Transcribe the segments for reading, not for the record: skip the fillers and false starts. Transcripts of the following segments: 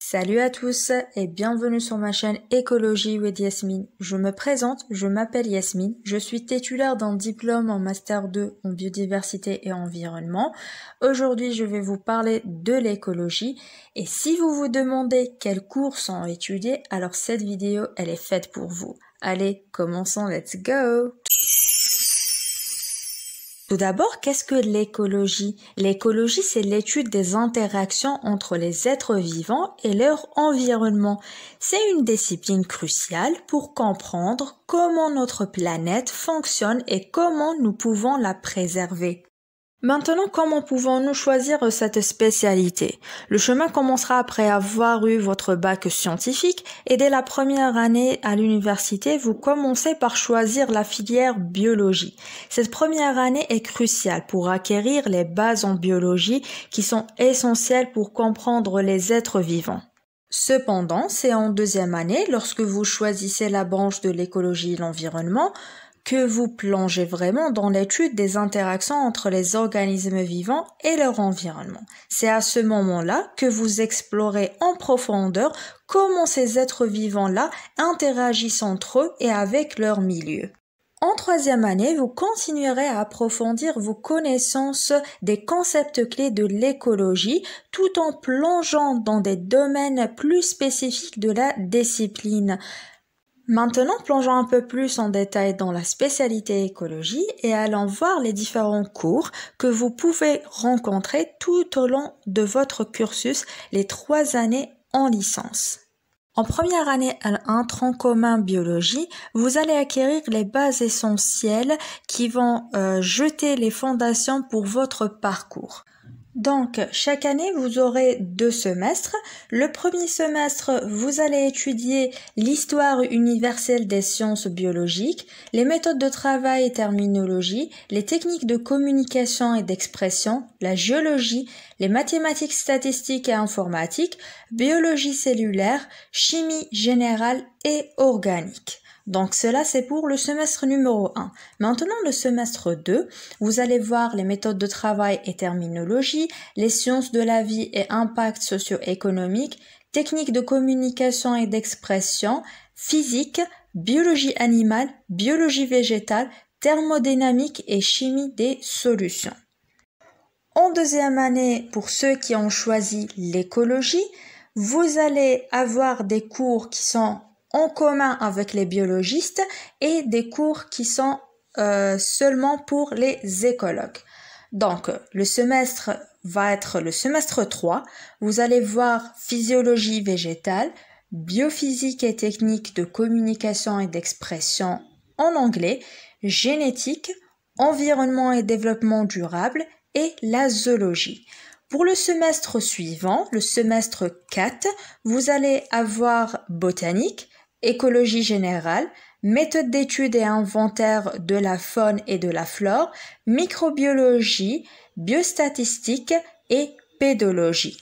Salut à tous et bienvenue sur ma chaîne Écologie with Yasmine. Je me présente, je m'appelle Yasmine, je suis titulaire d'un diplôme en Master 2 en biodiversité et environnement. Aujourd'hui, je vais vous parler de l'écologie et si vous vous demandez quels cours sont étudiés, alors cette vidéo, elle est faite pour vous. Allez, commençons, let's go! Tout d'abord, qu'est-ce que l'écologie? L'écologie, c'est l'étude des interactions entre les êtres vivants et leur environnement. C'est une discipline cruciale pour comprendre comment notre planète fonctionne et comment nous pouvons la préserver. Maintenant, comment pouvons-nous choisir cette spécialité? Le chemin commencera après avoir eu votre bac scientifique et dès la première année à l'université, vous commencez par choisir la filière biologie. Cette première année est cruciale pour acquérir les bases en biologie qui sont essentielles pour comprendre les êtres vivants. Cependant, c'est en deuxième année, lorsque vous choisissez la branche de l'écologie et l'environnement, que vous plongez vraiment dans l'étude des interactions entre les organismes vivants et leur environnement. C'est à ce moment-là que vous explorez en profondeur comment ces êtres vivants-là interagissent entre eux et avec leur milieu. En troisième année, vous continuerez à approfondir vos connaissances des concepts clés de l'écologie tout en plongeant dans des domaines plus spécifiques de la discipline. Maintenant, plongeons un peu plus en détail dans la spécialité écologie et allons voir les différents cours que vous pouvez rencontrer tout au long de votre cursus, les 3 années en licence. En première année à un tronc commun biologie, vous allez acquérir les bases essentielles qui vont jeter les fondations pour votre parcours. Donc, chaque année, vous aurez 2 semestres. Le premier semestre, vous allez étudier l'histoire universelle des sciences biologiques, les méthodes de travail et terminologie, les techniques de communication et d'expression, la géologie, les mathématiques statistiques et informatiques, biologie cellulaire, chimie générale et organique. Donc cela c'est pour le semestre numéro 1. Maintenant le semestre 2, vous allez voir les méthodes de travail et terminologie, les sciences de la vie et impact socio-économique, techniques de communication et d'expression, physique, biologie animale, biologie végétale, thermodynamique et chimie des solutions. En deuxième année, pour ceux qui ont choisi l'écologie, vous allez avoir des cours qui sont en commun avec les biologistes et des cours qui sont seulement pour les écologues. Donc, le semestre va être le semestre 3. Vous allez voir physiologie végétale, biophysique et technique de communication et d'expression en anglais, génétique, environnement et développement durable et la zoologie. Pour le semestre suivant, le semestre 4, vous allez avoir botanique, écologie générale, méthode d'étude et inventaire de la faune et de la flore, microbiologie, biostatistique et pédologie.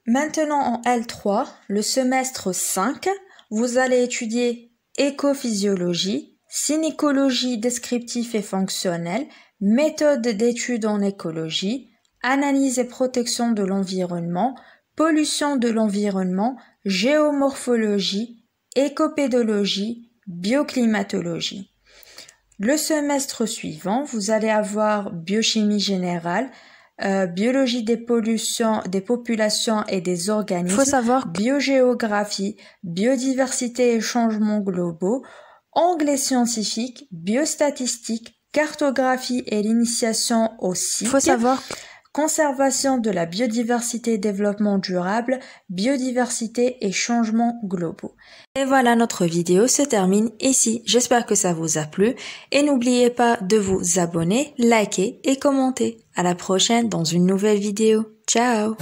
Maintenant en L3, le semestre 5, vous allez étudier écophysiologie, synécologie descriptive et fonctionnelle, méthode d'étude en écologie, analyse et protection de l'environnement, pollution de l'environnement, géomorphologie, écopédologie, bioclimatologie. Le semestre suivant, vous allez avoir biochimie générale, biologie des pollutions, des populations et des organismes, biogéographie, biodiversité et changements globaux, anglais scientifique, biostatistique, cartographie et l'initiation au cycle. Conservation de la biodiversité et développement durable, biodiversité et changements globaux. Et voilà, notre vidéo se termine ici. J'espère que ça vous a plu et n'oubliez pas de vous abonner, liker et commenter. À la prochaine dans une nouvelle vidéo. Ciao!